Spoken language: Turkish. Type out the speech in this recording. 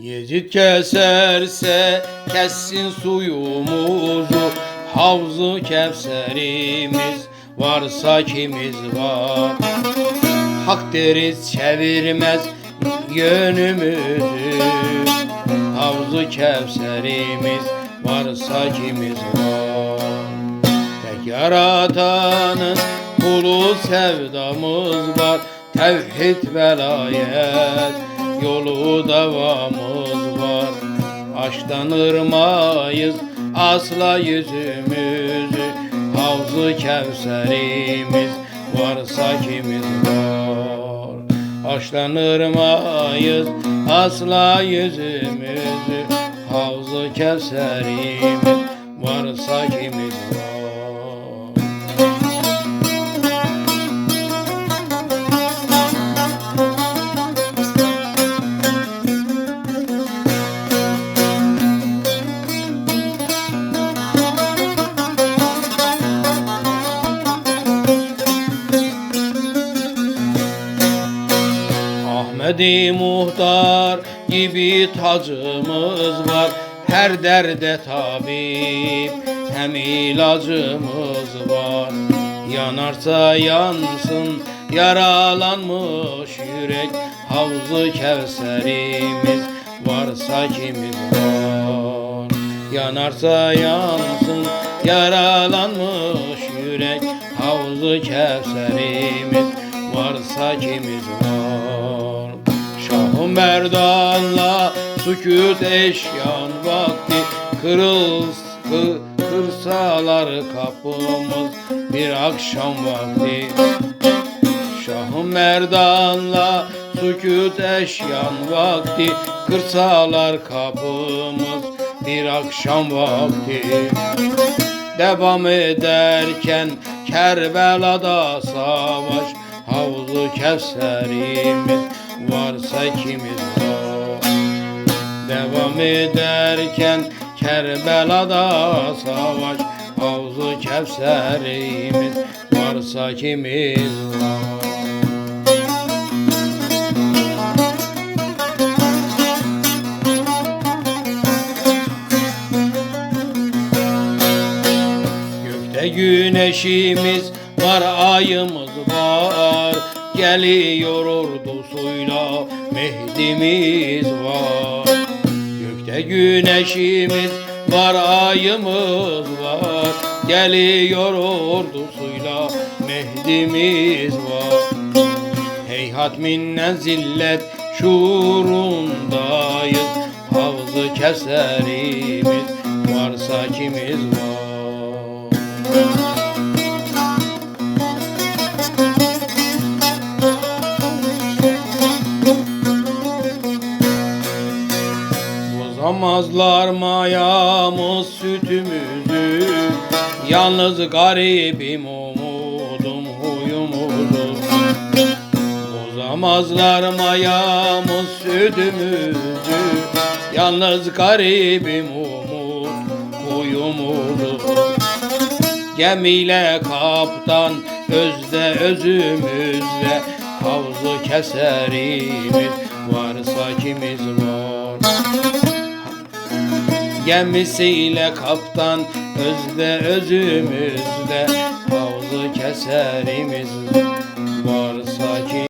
Yecid keserse kessin suyumuzu, Havz-ı Kevserimiz varsa kimiz var. Hak deriz çevirmez yönümüzü, Havz-ı Kevserimiz varsa kimiz var. Tek yaratanın kulu sevdamız var, Tevhid velayet yolu davamız var. Aşktan ırmayız asla yüzümüzü, Havz-ı Kevserimiz varsa kimiz var. Aşktan ırmayız asla yüzümüzü, Havz-ı Kevserimiz varsa kimiz var. Ahmedi Muhtar gibi tacımız var, her derde tabip hem ilacımız var. Yanarsa yansın yaralanmış yürek, Havz-ı Kevserimiz varsa kimiz var. Yanarsa yansın yaralanmış yürek, Havz-ı Kevserimiz varsa kimiz var. Şah-ı Merdan'la sükût eşyan vakti, kırsalar kapımız bir akşam vakti. Şah-ı Merdan'la sükût eşyan vakti, kırsalar kapımız bir akşam vakti. Devam ederken Kerbela'da savaş, Havz-ı Kevserimiz varsa kimiz var. Devam ederken Kerbela'da savaş, Havz-ı Kevserimiz varsa kimiz var. Gökte güneşimiz var, ayımız var, geliyor ordusuyla Mehdi'miz var. Gökte güneşimiz var, ayımız var, geliyor ordusuyla Mehdi'miz var. Heyhat minnen zillet şuurundayız, Havz-ı Kevserimiz varsa kimiz var. Bozamazlar mayamız sütümüzü, yalnız garibim umudum huyumuzu. Bozamazlar mayamız sütümüzü, yalnız garibim umut huyumuzu. Gemiyle kaptan özde özümüzle, Havz-ı Kevserimiz varsa kimiz var. Gemisiyle kaptan özde özümüzde, Havz-ı Kevserimiz varsa ki